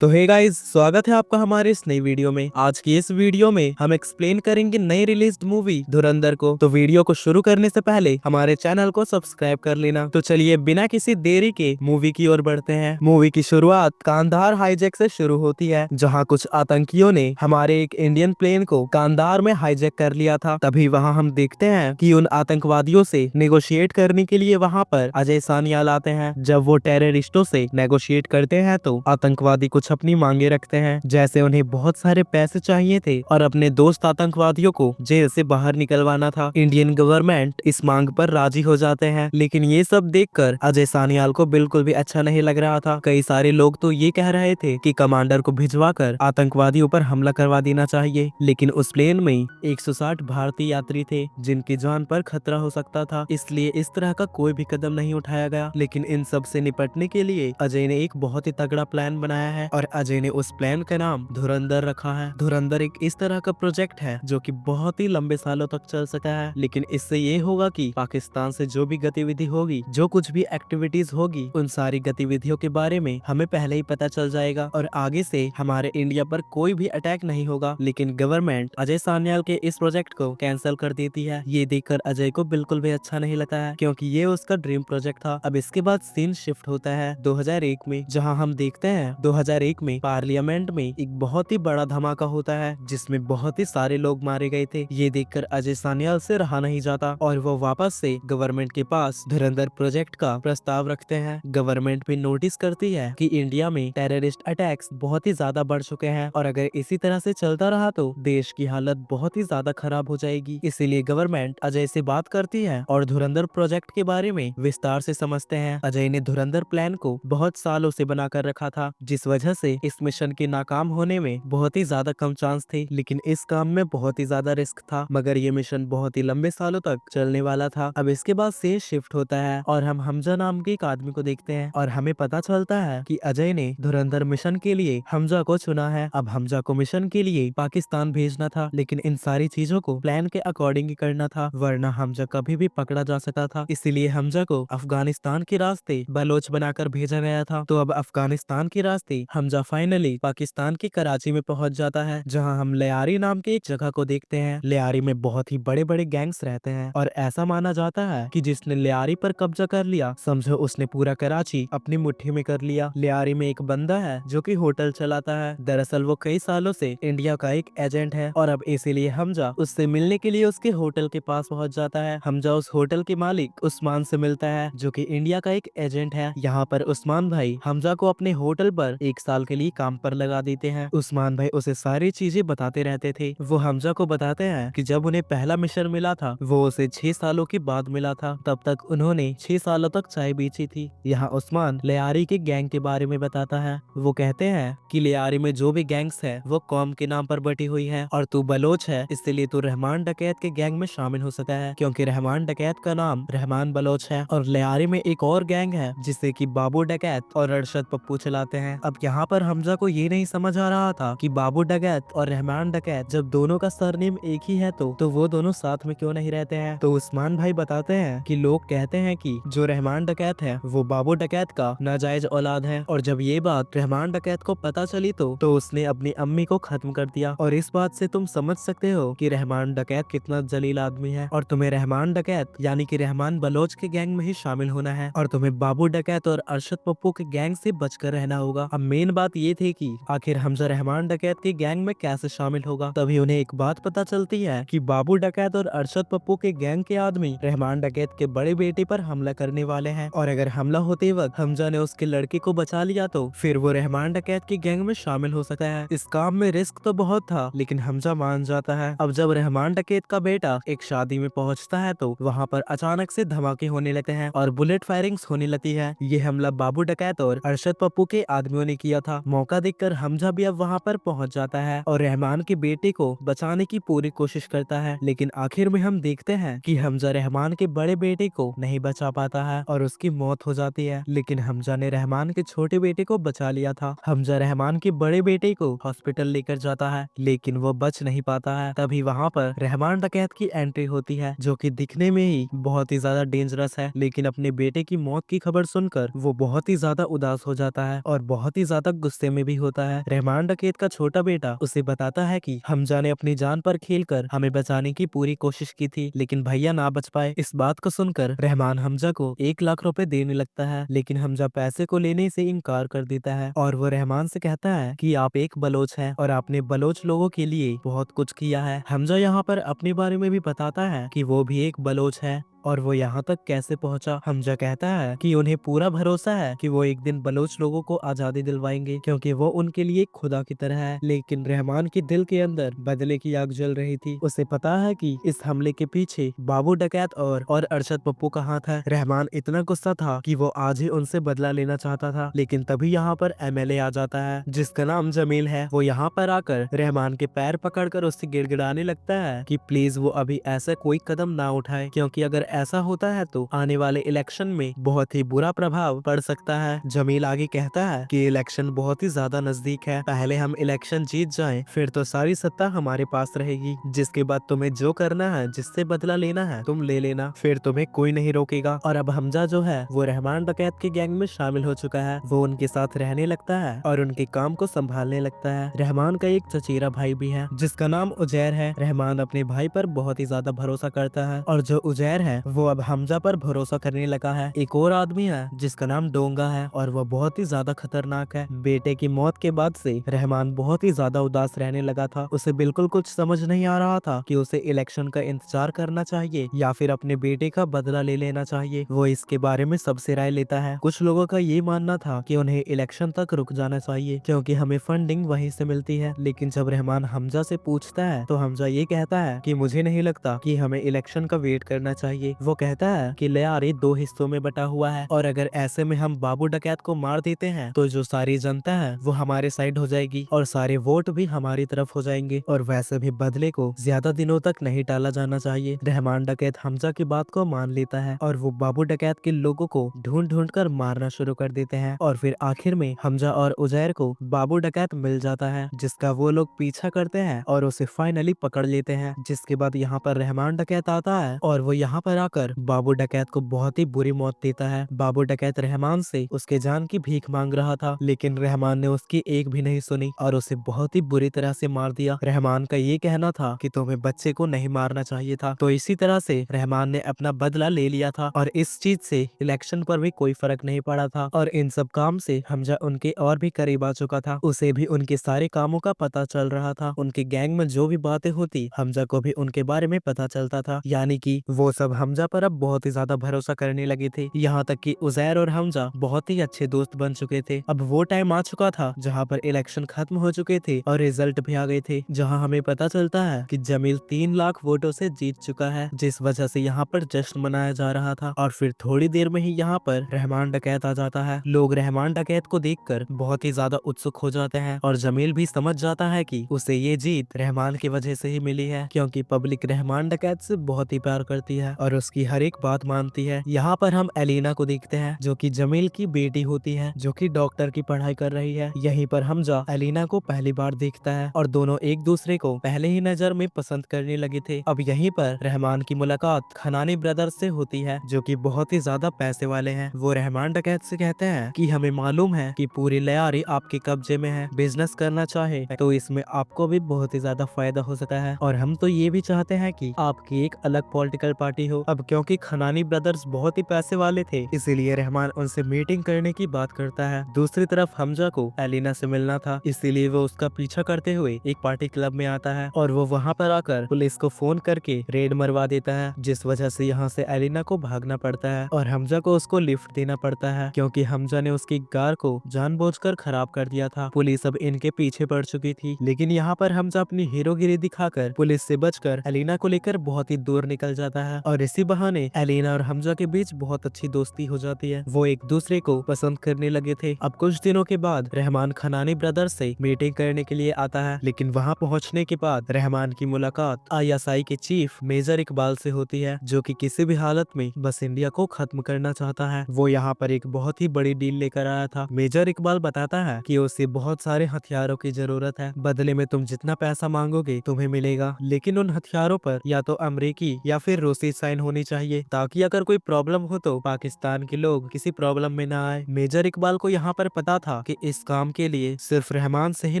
तो hey guys, स्वागत है आपका हमारे इस नई वीडियो में। आज की इस वीडियो में हम एक्सप्लेन करेंगे नई रिलीज्ड मूवी धुरंधर को। तो वीडियो को शुरू करने से पहले हमारे चैनल को सब्सक्राइब कर लेना। तो चलिए बिना किसी देरी के मूवी की ओर बढ़ते हैं। मूवी की शुरुआत कांधार हाईजैक से शुरू होती है, जहां कुछ आतंकियों ने हमारे एक इंडियन प्लेन को कांधार में हाईजैक कर लिया था। तभी वहां हम देखते हैं कि उन आतंकवादियों से नेगोशिएट करने के लिए वहां पर अजय सानियाल आते हैं। जब वो टेररिस्टों से नेगोशिएट करते हैं तो आतंकवादी कुछ अपनी मांगे रखते हैं, जैसे उन्हें बहुत सारे पैसे चाहिए थे और अपने दोस्त आतंकवादियों को जेल से बाहर निकलवाना था। इंडियन गवर्नमेंट इस मांग पर राजी हो जाते हैं, लेकिन ये सब देखकर अजय सानियाल को बिल्कुल भी अच्छा नहीं लग रहा था। कई सारे लोग तो ये कह रहे थे कि कमांडर को भिजवाकर आतंकवादियों पर हमला करवा देना चाहिए, लेकिन उस प्लेन में 160 भारतीय यात्री थे जिनकी जान पर खतरा हो सकता था, इसलिए इस तरह का कोई भी कदम नहीं उठाया गया। लेकिन इन सब से निपटने के लिए अजय ने एक बहुत ही तगड़ा प्लान बनाया है और अजय ने उस प्लान का नाम धुरंधर रखा है। धुरंधर एक इस तरह का प्रोजेक्ट है जो कि बहुत ही लंबे सालों तक चल सका है, लेकिन इससे ये होगा कि पाकिस्तान से जो भी गतिविधि होगी, जो कुछ भी एक्टिविटीज होगी, उन सारी गतिविधियों के बारे में हमें पहले ही पता चल जाएगा और आगे से हमारे इंडिया पर कोई भी अटैक नहीं होगा। लेकिन गवर्नमेंट अजय सान्याल के इस प्रोजेक्ट को कैंसिल कर देती है। ये देखकर अजय को बिल्कुल भी अच्छा नहीं लगता है, क्योंकि ये उसका ड्रीम प्रोजेक्ट था। अब इसके बाद सीन शिफ्ट होता है 2001 में, जहां हम देखते हैं 2001 में पार्लियामेंट में एक बहुत ही बड़ा धमाका होता है, जिसमें बहुत ही सारे लोग मारे गए थे। ये देखकर अजय सान्याल से रहा नहीं जाता और वो वापस से गवर्नमेंट के पास धुरंधर प्रोजेक्ट का प्रस्ताव रखते हैं। गवर्नमेंट भी नोटिस करती है कि इंडिया में टेररिस्ट अटैक्स बहुत ही ज्यादा बढ़ चुके हैं और अगर इसी तरह से चलता रहा तो देश की हालत बहुत ही ज्यादा खराब हो जाएगी। इसीलिए गवर्नमेंट अजय से बात करती है और धुरंधर प्रोजेक्ट के बारे में विस्तार से समझते हैं। अजय ने धुरंधर प्लान को बहुत सालों से बनाकर रखा था, जिस वजह से इस मिशन के नाकाम होने में बहुत ही ज्यादा कम चांस थे, लेकिन इस काम में बहुत ही ज्यादा रिस्क था। मगर ये मिशन बहुत ही लंबे सालों तक चलने वाला था। अब इसके बाद से शिफ्ट होता है और हम हमजा नाम के एक आदमी को देखते हैं और हमें पता चलता है कि अजय ने धुरंधर मिशन के लिए हमजा को चुना है। अब हमजा को मिशन के लिए पाकिस्तान भेजना था, लेकिन इन सारी चीजों को प्लान के अकॉर्डिंग ही करना था, वरना हमजा कभी भी पकड़ा जा सकता था। इसीलिए हमजा को अफगानिस्तान के रास्ते बलोच बनाकर भेजा गया था। तो अब अफगानिस्तान के रास्ते हमजा फाइनली पाकिस्तान की कराची में पहुंच जाता है, जहां हम लियारी नाम की एक जगह को देखते हैं। लियारी में बहुत ही बड़े बड़े गैंग्स रहते हैं और ऐसा माना जाता है कि जिसने लियारी पर कब्जा कर लिया, समझो उसने पूरा कराची अपनी मुट्ठी में कर लिया। लियारी में एक बंदा है जो कि होटल चलाता है। दरअसल वो कई सालों से इंडिया का एक एजेंट है और अब इसीलिए हमजा उससे मिलने के लिए उसके होटल के पास पहुंच जाता है। हमजा उस होटल के मालिक उस्मान से मिलता है, जो कि इंडिया का एक एजेंट है। यहाँ पर उस्मान भाई हमजा को अपने होटल पर 1 साल के लिए काम पर लगा देते हैं। उस्मान भाई उसे सारी चीजें बताते रहते थे। वो हमजा को बताते हैं कि जब उन्हें पहला मिशन मिला था वो उसे 6 सालों के बाद मिला था, तब तक उन्होंने 6 सालों तक चाय बेची थी। यहाँ उस्मान लियारी के गैंग के बारे में बताता है। वो कहते हैं कि लियारी में जो भी गैंग्स है वो कौम के नाम पर बटी हुई है और तू बलोच है, इसलिए तू रहमान डकैत के गैंग में शामिल हो सकता है, क्योंकि रहमान डकैत का नाम रहमान बलोच है। और लियारी में एक और गैंग है जिसे कि बाबू डकैत और अरशद पप्पू चलाते हैं। अब यहाँ पर हमजा को ये नहीं समझ आ रहा था कि बाबू डकैत और रहमान डकैत जब दोनों का सरनेम एक ही है तो वो दोनों साथ में क्यों नहीं रहते हैं। तो उस्मान भाई बताते हैं कि लोग कहते हैं कि जो रहमान डकैत है वो बाबू डकैत का नाजायज औलाद है, और जब ये बात रहमान डकैत को पता चली तो उसने अपनी अम्मी को खत्म कर दिया। और इस बात से तुम समझ सकते हो कि रहमान डकैत कितना जलील आदमी है, और तुम्हें रहमान डकैत यानी कि रहमान बलोच के गैंग में ही शामिल होना है और तुम्हें बाबू डकैत और अरशद पप्पू के गैंग से बचकर रहना होगा। अब मेन बात ये थी कि आखिर हमजा रहमान डकैत के गैंग में कैसे शामिल होगा। तभी उन्हें एक बात पता चलती है कि बाबू डकैत और अरशद पप्पू के गैंग के आदमी रहमान डकैत के बड़े बेटे पर हमला करने वाले हैं, और अगर हमला होते वक्त हमजा ने उसके लड़के को बचा लिया तो फिर वो रहमान डकैत की गैंग में शामिल हो सकता है। इस काम में रिस्क तो बहुत था, लेकिन हमजा मान जाता है। अब जब रहमान डकैत का बेटा एक शादी में पहुंचता है तो वहां पर अचानक से धमाके होने लगते हैं और बुलेट फायरिंग्स होने लगती है। ये हमला बाबू डकैत और अरशद पप्पू के आदमियों ने किया था। मौका देखकर हमजा भी अब वहां पर पहुंच जाता है और रहमान के बेटे को बचाने की पूरी कोशिश करता है, लेकिन आखिर में हम देखते हैं कि हमजा रहमान के बड़े बेटे को नहीं बचा पाता है और उसकी मौत हो जाती है। लेकिन हमजा ने रहमान के छोटे बेटे को बचा लिया था। हमजा रहमान के बड़े बेटे को हॉस्पिटल लेकर जाता है, लेकिन वो बच नहीं पाता है। तभी वहाँ पर रहमान डकैत की एंट्री होती है, जो कि दिखने में ही बहुत ही ज्यादा डेंजरस है, लेकिन अपने बेटे की मौत की खबर सुनकर वो बहुत ही ज्यादा उदास हो जाता है और बहुत ही ज्यादा तक गुस्से में भी होता है। रहमान डकैत का छोटा बेटा उसे बताता है कि हमजा ने अपनी जान पर खेलकर हमें बचाने की पूरी कोशिश की थी, लेकिन भैया ना बच पाए। इस बात को सुनकर रहमान हमजा को 1 लाख रुपए देने लगता है, लेकिन हमजा पैसे को लेने से इनकार कर देता है और वो रहमान से कहता है कि आप एक बलोच हैं और आपने बलोच लोगों के लिए बहुत कुछ किया है। हमजा यहाँ पर अपने बारे में भी बताता है कि वो भी एक बलोच है और वो यहाँ तक कैसे पहुंचा। हमजा कहता है कि उन्हें पूरा भरोसा है कि वो एक दिन बलोच लोगों को आजादी दिलवाएंगे, क्योंकि वो उनके लिए खुदा की तरह है। लेकिन रहमान के दिल के अंदर बदले की आग जल रही थी। उसे पता है कि इस हमले के पीछे बाबू डकैत और अरशद पप्पू का हाथ है। रहमान इतना गुस्सा था कि वो आज ही उनसे बदला लेना चाहता था, लेकिन तभी यहाँ पर एमएलए आ जाता है जिसका नाम जमील है। वो यहाँ पर आकर रहमान के पैर पकड़कर उससे गिड़गिड़ाने लगता है कि प्लीज वो अभी ऐसा कोई कदम ना उठाए, क्योंकि अगर ऐसा होता है तो आने वाले इलेक्शन में बहुत ही बुरा प्रभाव पड़ सकता है। जमील आगे कहता है कि इलेक्शन बहुत ही ज्यादा नजदीक है, पहले हम इलेक्शन जीत जाएं, फिर तो सारी सत्ता हमारे पास रहेगी, जिसके बाद तुम्हें जो करना है, जिससे बदला लेना है तुम ले लेना, फिर तुम्हें कोई नहीं रोकेगा। और अब हमजा जो है वो रहमान डकैत के गैंग में शामिल हो चुका है। वो उनके साथ रहने लगता है और उनके काम को संभालने लगता है। रहमान का एक चचेरा भाई भी है जिसका नाम उजैर है। रहमान अपने भाई पर बहुत ही ज्यादा भरोसा करता है और जो उजैर है वो अब हमजा पर भरोसा करने लगा है। एक और आदमी है जिसका नाम डोंगा है और वो बहुत ही ज्यादा खतरनाक है। बेटे की मौत के बाद से रहमान बहुत ही ज्यादा उदास रहने लगा था। उसे बिल्कुल कुछ समझ नहीं आ रहा था कि उसे इलेक्शन का इंतजार करना चाहिए या फिर अपने बेटे का बदला ले लेना चाहिए। वो इसके बारे में सबसे राय लेता है। कुछ लोगों का ये मानना था कि उन्हें इलेक्शन तक रुक जाना चाहिए क्योंकि हमें फंडिंग वहीं से मिलती है, लेकिन जब रहमान हमजा से पूछता है तो हमजा ये कहता है कि मुझे नहीं लगता कि हमें इलेक्शन का वेट करना चाहिए। वो कहता है कि लियारी 2 हिस्सों में बटा हुआ है और अगर ऐसे में हम बाबू डकैत को मार देते हैं तो जो सारी जनता है वो हमारे साइड हो जाएगी और सारे वोट भी हमारी तरफ हो जाएंगे, और वैसे भी बदले को ज्यादा दिनों तक नहीं टाला जाना चाहिए। रहमान डकैत हमजा की बात को मान लेता है और वो बाबू डकैत के लोगों को ढूंढ ढूंढ कर मारना शुरू कर देते हैं और फिर आखिर में हमजा और उजैर को बाबू डकैत मिल जाता है, जिसका वो लोग पीछा करते हैं और उसे फाइनली पकड़ लेते हैं। जिसके बाद यहाँ पर रहमान डकैत आता है और वो यहाँ पर आकर बाबू डकैत को बहुत ही बुरी मौत देता है। बाबू डकैत रहमान से उसके जान की भीख मांग रहा था, लेकिन रहमान ने उसकी एक भी नहीं सुनी और उसे बहुत ही बुरी तरह से मार दिया। रहमान का ये कहना था कि तुम्हें बच्चे को नहीं मारना चाहिए था, तो इसी तरह से रहमान ने अपना बदला ले लिया था और इस चीज से इलेक्शन पर भी कोई फर्क नहीं पड़ा था और इन सब काम से हमजा उनके और भी करीब आ चुका था। उसे भी उनके सारे कामों का पता चल रहा था। उनके गैंग में जो भी बातें होती हमजा को भी उनके बारे में पता चलता था, यानी कि वो सब हमजा पर अब बहुत ही ज्यादा भरोसा करने लगे थे। यहाँ तक कि उजैर और हमजा बहुत ही अच्छे दोस्त बन चुके थे। अब वो टाइम आ चुका था जहाँ पर इलेक्शन खत्म हो चुके थे और रिजल्ट भी आ गए थे, जहाँ हमें पता चलता है कि जमील 3 लाख वोटों से जीत चुका है, जिस वजह से यहाँ पर जश्न मनाया जा रहा था। और फिर थोड़ी देर में ही यहाँ पर रहमान डकैत आ जाता है। लोग रहमान डकैत को देखकर बहुत ही ज्यादा उत्सुक हो जाते हैं और जमील भी समझ जाता है कि उसे ये जीत रहमान की वजह से ही मिली है, क्योंकि पब्लिक रहमान डकैत से बहुत ही प्यार करती है और उसकी हर एक बात मानती है। यहाँ पर हम एलिना को देखते हैं जो कि जमील की बेटी होती है, जो कि डॉक्टर की पढ़ाई कर रही है। यहीं पर हमजा एलिना को पहली बार देखता है और दोनों एक दूसरे को पहले ही नजर में पसंद करने लगे थे। अब यहीं पर रहमान की मुलाकात खनानी ब्रदर्स से होती है, जो कि बहुत ही ज्यादा पैसे वाले हैं। वो रहमान डकैत से कहते हैं कि हमें मालूम है कि पूरी लियारी आपके कब्जे में है, बिजनेस करना चाहे तो इसमें आपको भी बहुत ही ज्यादा फायदा हो सकता है और हम तो ये भी चाहते हैं कि आपकी एक अलग पॉलिटिकल पार्टी हो। अब क्योंकि खनानी ब्रदर्स बहुत ही पैसे वाले थे, इसीलिए रहमान उनसे मीटिंग करने की बात करता है। दूसरी तरफ हमजा को एलिना से मिलना था, इसीलिए वो उसका पीछा करते हुए एक पार्टी क्लब में आता है और वो वहाँ पर आकर पुलिस को फोन करके रेड मरवा देता है, जिस वजह से यहाँ से एलिना को भागना पड़ता है और हमजा को उसको लिफ्ट देना पड़ता है, क्योंकि हमजा ने उसकी कार को जानबूझकर खराब कर दिया था। पुलिस अब इनके पीछे पड़ चुकी थी, लेकिन यहाँ पर हमजा अपनी हीरोगिरी दिखाकर पुलिस से बचकर एलिना को लेकर बहुत ही दूर निकल जाता है और इसी बहाने एलिना और हमजा के बीच बहुत अच्छी दोस्ती हो जाती है। वो एक दूसरे को पसंद करने लगे थे। अब कुछ दिनों के बाद रहमान खनानी ब्रदर्स से मीटिंग करने के लिए आता है, लेकिन वहाँ पहुँचने के बाद रहमान की मुलाकात आईएसआई के चीफ मेजर इकबाल से होती है, जो कि किसी भी हालत में बस इंडिया को खत्म करना चाहता है। वो यहाँ पर एक बहुत ही बड़ी डील लेकर आया था। मेजर इकबाल बताता है कि उसे बहुत सारे हथियारों की जरूरत है, बदले में तुम जितना पैसा मांगोगे तुम्हें मिलेगा, लेकिन उन हथियारों पर या तो अमेरिकी या फिर रूसी साइन कोऑर्डिनेशन होनी चाहिए ताकि अगर कोई प्रॉब्लम हो तो पाकिस्तान के लोग किसी प्रॉब्लम में ना आए। मेजर इकबाल को यहाँ पर पता था कि इस काम के लिए सिर्फ रहमान से ही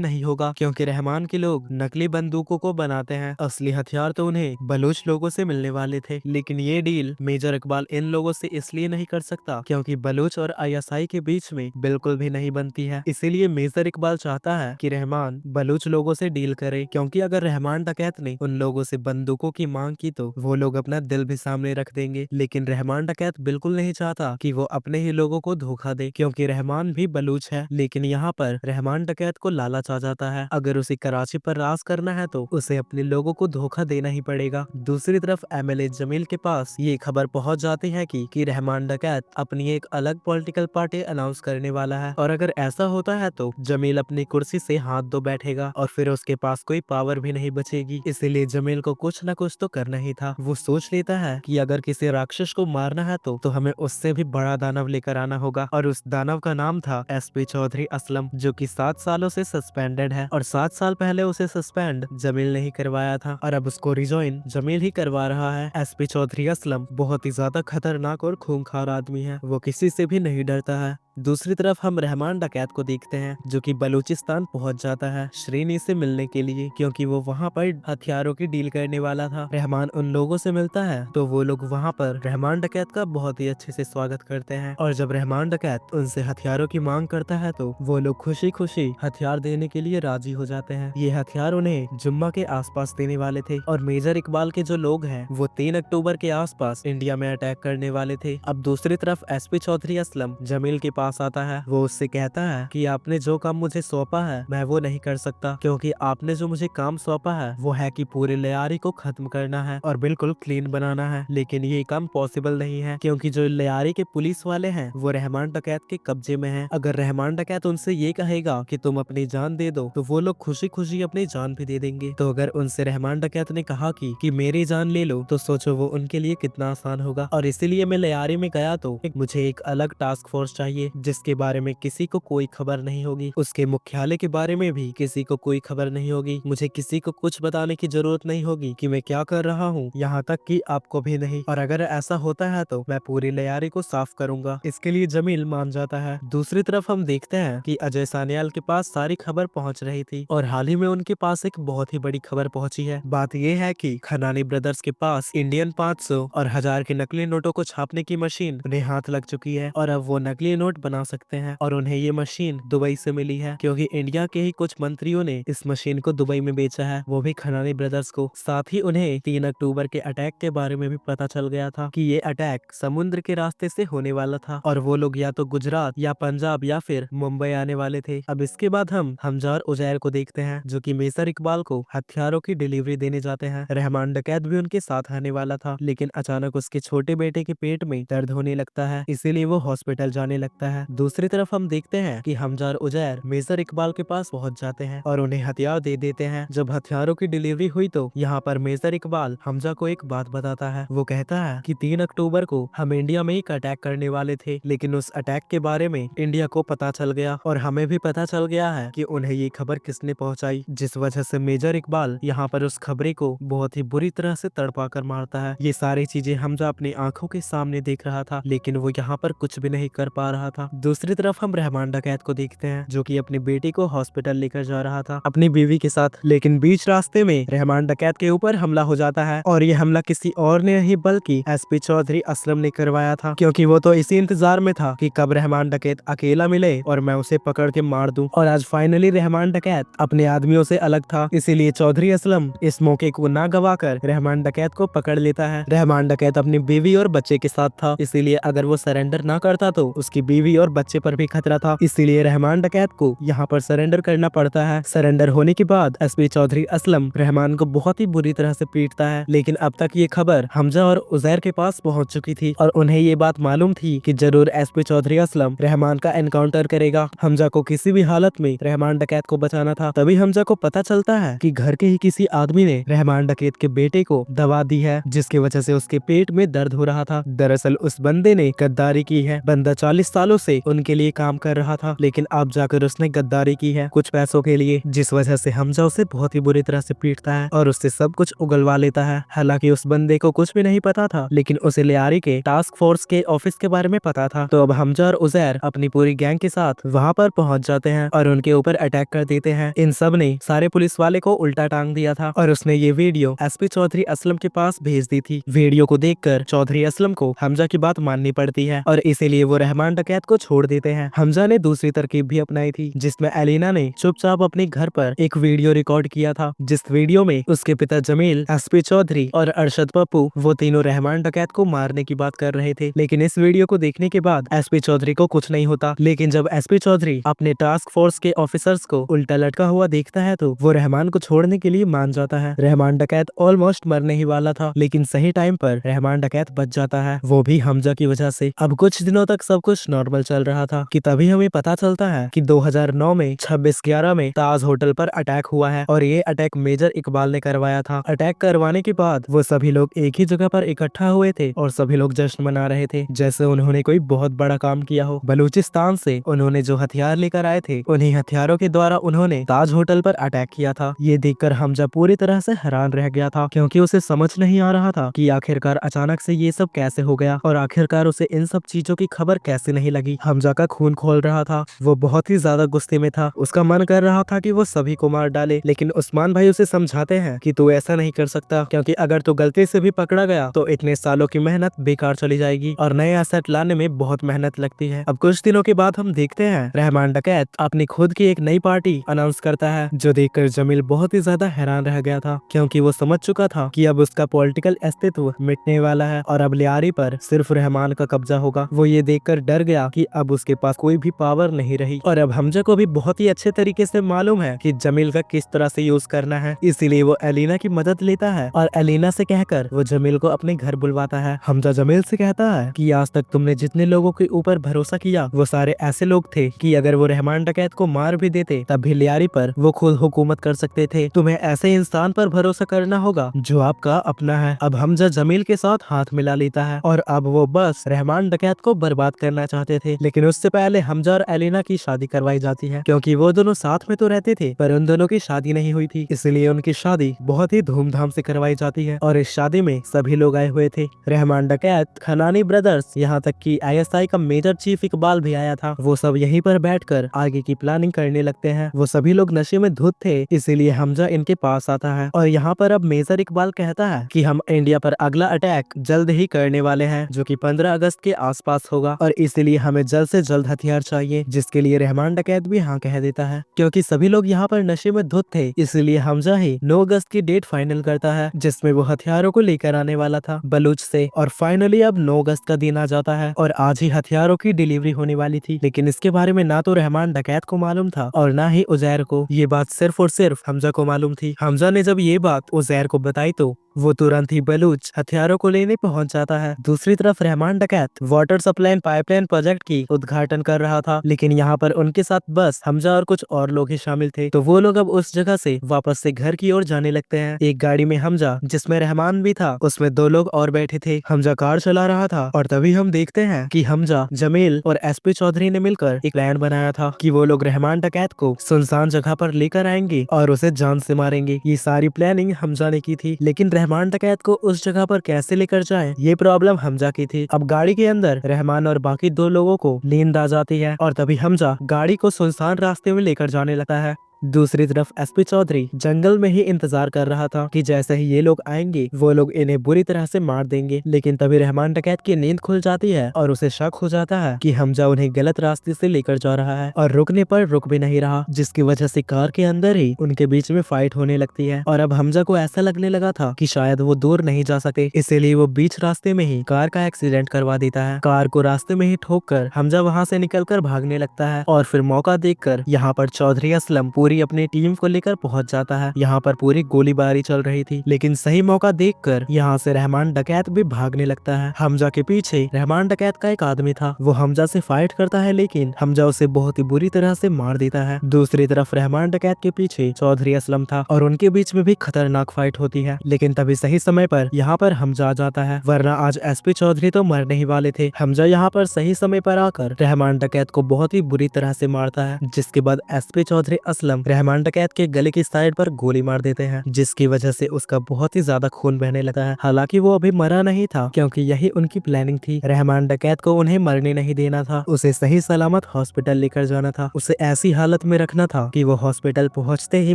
नहीं होगा, क्योंकि रहमान के लोग नकली बंदूकों को बनाते हैं, असली हथियार तो उन्हें बलूच लोगों से मिलने वाले थे। लेकिन ये डील मेजर इकबाल इन लोगों से इसलिए नहीं कर सकता क्योंकि बलूच और आईएसआई के बीच में बिल्कुल भी नहीं बनती है। इसीलिए मेजर इकबाल चाहता है कि रहमान बलूच लोगों से डील करे, क्योंकि अगर रहमान डकैत ने उन लोगों से बंदूकों की मांग की तो वो लोग अपना दिल भी सामने रख देंगे। लेकिन रहमान डकैत बिल्कुल नहीं चाहता कि वो अपने ही लोगों को धोखा दे, क्योंकि रहमान भी बलूच है। लेकिन यहाँ पर रहमान डकैत को लालच आ जाता है, अगर उसे कराची पर राज करना है तो उसे अपने लोगों को धोखा देना ही पड़ेगा। दूसरी तरफ एमएलए जमील के पास ये खबर पहुंच जाती है कि रहमान डकैत अपनी एक अलग पॉलिटिकल पार्टी अनाउंस करने वाला है, और अगर ऐसा होता है तो जमील अपनी कुर्सी से हाथ धो बैठेगा और फिर उसके पास कोई पावर भी नहीं बचेगी। इसीलिए जमील को कुछ न कुछ तो करना ही था। वो सोच लेता है कि अगर किसी राक्षस को मारना है तो हमें उससे भी बड़ा दानव लेकर आना होगा, और उस दानव का नाम था एसपी चौधरी असलम, जो कि 7 सालों से सस्पेंडेड है, और 7 साल पहले उसे सस्पेंड जमील ने ही करवाया था, और अब उसको रिजॉइन जमील ही करवा रहा है। एसपी चौधरी असलम बहुत ही ज्यादा खतरनाक और खूंखार आदमी है, वो किसी से भी नहीं डरता है। दूसरी तरफ हम रहमान डकैत को देखते हैं, जो कि बलूचिस्तान पहुंच जाता है श्रीनी से मिलने के लिए, क्योंकि वो वहां पर हथियारों की डील करने वाला था। रहमान उन लोगों से मिलता है तो वो लोग वहां पर रहमान डकैत का बहुत ही अच्छे से स्वागत करते हैं, और जब रहमान डकैत उनसे हथियारों की मांग करता है तो वो लोग खुशी खुशी हथियार देने के लिए राजी हो जाते हैं। ये हथियार उन्हें जुम्मा के आसपास देने वाले थे, और मेजर इकबाल के जो लोग हैं वो 3 अक्टूबर के आसपास इंडिया में अटैक करने वाले थे। अब दूसरी तरफ एसपी चौधरी असलम जमील के पास आता है। वो उससे कहता है कि आपने जो काम मुझे सौंपा है मैं वो नहीं कर सकता, क्योंकि आपने जो मुझे काम सौंपा है वो है कि पूरे लियारी को खत्म करना है और बिल्कुल क्लीन बनाना है। लेकिन ये काम पॉसिबल नहीं है, क्योंकि जो लियारी के पुलिस वाले हैं वो रहमान डकैत के कब्जे में हैं। अगर रहमान डकैत उनसे ये कहेगा कि तुम अपनी जान दे दो तो वो लोग खुशी खुशी अपनी जान भी दे देंगे। तो अगर उनसे रहमान डकैत ने कहा कि मेरी जान ले लो, तो सोचो वो उनके लिए कितना आसान होगा। और इसीलिए मैं लियारी में गया तो मुझे एक अलग टास्क फोर्स चाहिए जिसके बारे में किसी को कोई खबर नहीं होगी, उसके मुख्यालय के बारे में भी किसी को कोई खबर नहीं होगी, मुझे किसी को कुछ बताने की जरूरत नहीं होगी कि मैं क्या कर रहा हूँ, यहाँ तक कि आपको भी नहीं। और अगर ऐसा होता है तो मैं पूरी लियारी को साफ करूंगा। इसके लिए जमील मान जाता है। दूसरी तरफ हम देखते हैं कि अजय सान्याल के पास सारी खबर पहुंच रही थी, और हाल ही में उनके पास एक बहुत ही बड़ी खबर पहुंची है। बात यह है कि खनानी ब्रदर्स के पास इंडियन 500 और 1000 के नकली नोटों को छापने की मशीन उन्हें हाथ लग चुकी है, और अब वो नकली नोट बना सकते हैं। और उन्हें ये मशीन दुबई से मिली है, क्योंकि इंडिया के ही कुछ मंत्रियों ने इस मशीन को दुबई में बेचा है, वो भी खनानी ब्रदर्स को। साथ ही उन्हें 3 अक्टूबर के अटैक के बारे में भी पता चल गया था कि ये अटैक समुद्र के रास्ते से होने वाला था, और वो लोग या तो गुजरात या पंजाब या फिर मुंबई आने वाले थे। अब इसके बाद हम हमजा और उजैर को देखते हैं, जो कि मेजर इकबाल को हथियारों की डिलीवरी देने जाते हैं। रहमान डकैत भी उनके साथ आने वाला था, लेकिन अचानक उसके छोटे बेटे के पेट में दर्द होने लगता है, इसीलिए वो हॉस्पिटल जाने लगता है। दूसरी तरफ हम देखते हैं कि हमजा और उजैर मेजर इकबाल के पास पहुंच जाते हैं और उन्हें हथियार दे देते हैं। जब हथियारों की डिलीवरी हुई तो यहाँ पर मेजर इकबाल हमजा को एक बात बताता है। वो कहता है कि 3 अक्टूबर को हम इंडिया में एक अटैक करने वाले थे, लेकिन उस अटैक के बारे में इंडिया को पता चल गया, और हमें भी पता चल गया है कि उन्हें ये खबर किसने पहुंचाई, जिस वजह से मेजर इकबाल यहाँ पर उस खबरी को बहुत ही बुरी तरह से तड़पा कर मारता है। ये सारी चीजें हमजा अपनी आंखों के सामने देख रहा था, लेकिन वो यहाँ पर कुछ भी नहीं कर पा रहा था। दूसरी तरफ हम रहमान डकैत को देखते हैं, जो कि अपनी बेटी को हॉस्पिटल लेकर जा रहा था अपनी बीवी के साथ, लेकिन बीच रास्ते में रहमान डकैत के ऊपर हमला हो जाता है, और ये हमला किसी और ने नहीं बल्कि एसपी चौधरी असलम ने करवाया था, क्योंकि वो तो इसी इंतजार में था कि कब रहमान डकैत अकेला मिले और मैं उसे पकड़ के मार दूं। और आज फाइनली रहमान डकैत अपने आदमियों से अलग था, इसीलिए चौधरी असलम इस मौके को ना गवाकर रहमान डकैत को पकड़ लेता है। रहमान डकैत अपनी बीवी और बच्चे के साथ था, इसीलिए अगर वो सरेंडर ना करता तो उसकी बीवी और बच्चे पर भी खतरा था, इसीलिए रहमान डकैत को यहाँ पर सरेंडर करना पड़ता है। सरेंडर होने के बाद एसपी चौधरी असलम रहमान को बहुत ही बुरी तरह से पीटता है, लेकिन अब तक ये खबर हमजा और उजैर के पास पहुंच चुकी थी, और उन्हें ये बात मालूम थी कि जरूर एसपी चौधरी असलम रहमान का एनकाउंटर करेगा। हमजा को किसी भी हालत में रहमान डकैत को बचाना था। तभी हमजा को पता चलता है कि घर के ही किसी आदमी ने रहमान डकैत के बेटे को दवा दी है, जिसकी वजह से उसके पेट में दर्द हो रहा था। दरअसल उस बंदे ने गद्दारी की है। बंदा 40 सालों से उनके लिए काम कर रहा था, लेकिन अब जाकर उसने गद्दारी की है कुछ पैसों के लिए, जिस वजह से हमजा उसे बहुत ही बुरी तरह से पीटता है और उससे सब कुछ उगलवा लेता है। हालांकि उस बंदे को कुछ भी नहीं पता था, लेकिन उसे लियारी के टास्क फोर्स के ऑफिस के बारे में पता था। तो अब हमजा और उजैर अपनी पूरी गैंग के साथ वहाँ पर पहुंच जाते हैं और उनके ऊपर अटैक कर देते हैं। इन सब ने सारे पुलिस वाले को उल्टा टांग दिया था और उसने ये वीडियो एसपी चौधरी असलम के पास भेज दी थी। वीडियो को देखकर चौधरी असलम को हमजा की बात माननी पड़ती है और इसीलिए वो रहमान डकैत को छोड़ देते हैं। हमजा ने दूसरी तरकीब भी अपनाई थी, जिसमें एलिना ने चुपचाप अपने घर पर एक वीडियो रिकॉर्ड किया था, जिस वीडियो में उसके पिता जमील, एसपी चौधरी और अरशद पप्पू वो तीनों रहमान डकैत को मारने की बात कर रहे थे। लेकिन इस वीडियो को देखने के बाद एसपी चौधरी को कुछ नहीं होता, लेकिन जब एसपी चौधरी अपने टास्क फोर्स के ऑफिसर्स को उल्टा लटका हुआ देखता है तो वो रहमान को छोड़ने के लिए मान जाता है। रहमान डकैत ऑलमोस्ट मरने ही वाला था, लेकिन सही टाइम पर रहमान डकैत बच जाता है, वो भी हमजा की वजह से। अब कुछ दिनों तक सब कुछ नॉर्मल चल रहा था कि तभी हमें पता चलता है कि 2009 में 26/11 में ताज होटल पर अटैक हुआ है और ये अटैक मेजर इकबाल ने करवाया था। अटैक करवाने के बाद वो सभी लोग एक ही जगह पर इकट्ठा हुए थे और सभी लोग जश्न मना रहे थे, जैसे उन्होंने कोई बहुत बड़ा काम किया हो। बलूचिस्तान से उन्होंने जो हथियार लेकर आए थे, उन्हीं हथियारों के द्वारा उन्होंने ताज होटल पर अटैक किया था। ये देखकर हमजा पूरी तरह से हैरान रह गया था, क्योंकि उसे समझ नहीं आ रहा था कि आखिरकार अचानक से ये सब कैसे हो गया और आखिरकार उसे इन सब चीजों की खबर कैसे नहीं लगी। हमजा का खून खोल रहा था, वो बहुत ही ज्यादा गुस्से में था। उसका मन कर रहा था कि वो सभी को मार डाले, लेकिन उस्मान भाई उसे समझाते हैं कि तू ऐसा नहीं कर सकता, क्योंकि अगर तू गलती से भी पकड़ा गया तो इतने सालों की मेहनत बेकार चली जाएगी और नए एसेट लाने में बहुत मेहनत लगती है। अब कुछ दिनों के बाद हम देखते हैं रहमान डकैत अपनी खुद की एक नई पार्टी अनाउंस करता है, जो देखकर जमील बहुत ही ज्यादा हैरान रह गया था, क्योंकि वो समझ चुका था कि अब उसका पॉलिटिकल अस्तित्व मिटने वाला है और अब लियारी पर सिर्फ रहमान का कब्जा होगा। वो ये देखकर डर गया कि अब उसके पास कोई भी पावर नहीं रही और अब हमजा को भी बहुत ही अच्छे तरीके से मालूम है कि जमील का किस तरह से यूज करना है, इसीलिए वो एलिना की मदद लेता है और एलिना से कहकर वो जमील को अपने घर बुलवाता है। हमजा जमील से कहता है कि आज तक तुमने जितने लोगों के ऊपर भरोसा किया वो सारे ऐसे लोग थे कि अगर वो रहमान डकैत को मार भी देते तब भी लियारी पर वो खुद हुकूमत कर सकते थे। तुम्हें ऐसे इंसान पर भरोसा करना होगा जो आपका अपना है। अब हमजा जमील के साथ हाथ मिला लेता है और अब वो बस रहमान डकैत को बर्बाद करना चाहते थे, लेकिन उससे पहले हमजा और एलिना की शादी करवाई जाती है, क्योंकि वो दोनों साथ में तो रहते थे पर उन दोनों की शादी नहीं हुई थी, इसलिए उनकी शादी बहुत ही धूमधाम से करवाई जाती है और इस शादी में सभी लोग आए हुए थे। रहमान डकैत, खनानी ब्रदर्स, यहाँ तक कि आईएसआई का मेजर चीफ इकबाल भी आया था। वो सब यहीं पर बैठकर आगे की प्लानिंग करने लगते हैं। वो सभी लोग नशे में धुत थे, इसीलिए हमजा इनके पास आता है और यहाँ पर अब मेजर इकबाल कहता है कि हम इंडिया पर अगला अटैक जल्द ही करने वाले हैं, जो कि 15 अगस्त के आसपास होगा और इसीलिए हमें जल्द से जल्द हथियार चाहिए, जिसके लिए रहमान डकैत भी हाँ कह देता है। क्योंकि सभी लोग यहाँ पर नशे में धुत थे, इसलिए हमजा ही 9 अगस्त की डेट फाइनल करता है, जिसमें वो हथियारों को लेकर आने वाला था बलूच से। और फाइनली अब 9 अगस्त का दिन आ जाता है और आज ही हथियारों की डिलीवरी होने वाली थी, लेकिन इसके बारे में ना तो रहमान डकैत को मालूम था और ना ही उजैर को। ये बात सिर्फ और सिर्फ हमजा को मालूम थी। हमजा ने जब ये बात उजैर को बताई तो वो तुरंत ही बलूच हथियारों को लेने पहुंच जाता है। दूसरी तरफ रहमान डकैत वाटर सप्लाई पाइपलाइन प्रोजेक्ट की उद्घाटन कर रहा था, लेकिन यहाँ पर उनके साथ बस हमजा और कुछ और लोग ही शामिल थे। तो वो लोग अब उस जगह से वापस से घर की ओर जाने लगते हैं। एक गाड़ी में हमजा, जिसमें रहमान भी था, उसमें 2 लोग और बैठे थे। हमजा कार चला रहा था और तभी हम देखते हैं कि हमजा, जमील और एसपी चौधरी ने मिलकर एक प्लान बनाया था कि वो लोग रहमान डकैत को सुनसान जगह पर लेकर आएंगे और उसे जान से मारेंगे। ये सारी प्लानिंग हमजा ने की थी, लेकिन रहमान डकैत को उस जगह पर कैसे लेकर जाएं, ये प्रॉब्लम हमजा की थी। अब गाड़ी के अंदर रहमान और बाकी 2 लोगों को नींद आ जाती है और तभी हमजा गाड़ी को सुनसान रास्ते में लेकर जाने लगता है। दूसरी तरफ एसपी चौधरी जंगल में ही इंतजार कर रहा था कि जैसे ही ये लोग आएंगे वो लोग इन्हें बुरी तरह से मार देंगे, लेकिन तभी रहमान डकैत की नींद खुल जाती है और उसे शक हो जाता है कि हमजा उन्हें गलत रास्ते से लेकर जा रहा है और रुकने पर रुक भी नहीं रहा, जिसकी वजह से कार के अंदर ही उनके बीच में फाइट होने लगती है। और अब हमजा को ऐसा लगने लगा था कि शायद वो दूर नहीं जा सके, इसीलिए वो बीच रास्ते में ही कार का एक्सीडेंट करवा देता है। कार को रास्ते में ही ठोक कर हमजा वहाँ से निकल कर भागने लगता है और फिर मौका देखकर यहाँ पर चौधरी असलम पूरी अपनी टीम को लेकर पहुंच जाता है। यहाँ पर पूरी गोलीबारी चल रही थी, लेकिन सही मौका देखकर यहाँ से रहमान डकैत भी भागने लगता है। हमजा के पीछे रहमान डकैत का एक आदमी था, वो हमजा से फाइट करता है, लेकिन हमजा उसे बहुत ही बुरी तरह से मार देता है। दूसरी तरफ रहमान डकैत के पीछे चौधरी असलम था और उनके बीच में भी खतरनाक फाइट होती है, लेकिन तभी सही समय पर यहाँ पर हमजा आ जाता है, वरना आज एसपी चौधरी तो मरने ही वाले थे। हमजा यहाँ पर सही समय पर आकर रहमान डकैत को बहुत ही बुरी तरह से मारता है, जिसके बाद एसपी चौधरी असलम रहमान डकैत के गले की साइड पर गोली मार देते हैं, जिसकी वजह से उसका बहुत ही ज्यादा खून बहने लगा है। हालांकि वो अभी मरा नहीं था, क्योंकि यही उनकी प्लानिंग थी। रहमान डकैत को उन्हें मरने नहीं देना था, उसे सही सलामत हॉस्पिटल लेकर जाना था, उसे ऐसी हालत में रखना था कि वो हॉस्पिटल पहुंचते ही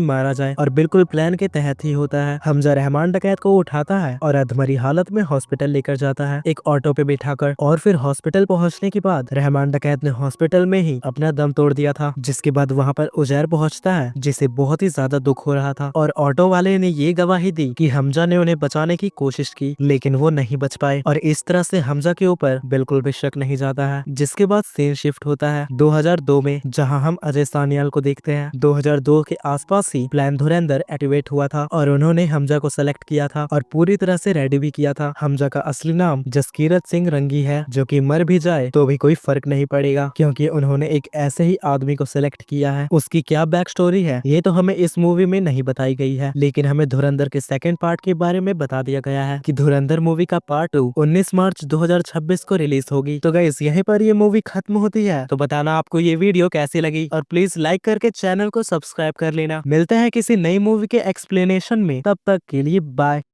मारा जाए, और बिल्कुल प्लान के तहत ही होता है। हमजा रहमान डकैत को उठाता है और अधमरी हालत में हॉस्पिटल लेकर जाता है, एक ऑटो पे बिठाकर। और फिर हॉस्पिटल पहुंचने के बाद रहमान डकैत ने हॉस्पिटल में ही अपना दम तोड़ दिया था, जिसके बाद वहाँ पर उजैर पहुंचता है, जिसे बहुत ही ज्यादा दुख हो रहा था, और ऑटो वाले ने ये गवाही दी कि हमजा ने उन्हें बचाने की कोशिश की, लेकिन वो नहीं बच पाए, और इस तरह से हमजा के ऊपर बिल्कुल भी शक नहीं जाता है। जिसके बाद सीन शिफ्ट होता है 2002 में, जहां हम अजय सानियाल को देखते हैं। 2002 के आसपास ही प्लान धुरंधर एक्टिवेट हुआ था और उन्होंने हमजा को सेलेक्ट किया था और पूरी तरह से रेडी भी किया था। हमजा का असली नाम जसकीरत सिंह रंगी है, जो कि मर भी जाए तो भी कोई फर्क नहीं पड़ेगा, क्योंकि उन्होंने एक ऐसे ही आदमी को सिलेक्ट किया है। उसकी क्या बैक स्टोरी है ये तो हमें इस मूवी में नहीं बताई गई है, लेकिन हमें धुरंधर के सेकंड पार्ट के बारे में बता दिया गया है कि धुरंधर मूवी का पार्ट 2 19 मार्च 2026 को रिलीज होगी। तो गाइस यहीं पर ये मूवी खत्म होती है। तो बताना आपको ये वीडियो कैसी लगी, और प्लीज लाइक करके चैनल को सब्सक्राइब कर लेना। मिलते हैं किसी नई मूवी के एक्सप्लेनेशन में, तब तक के लिए बाय।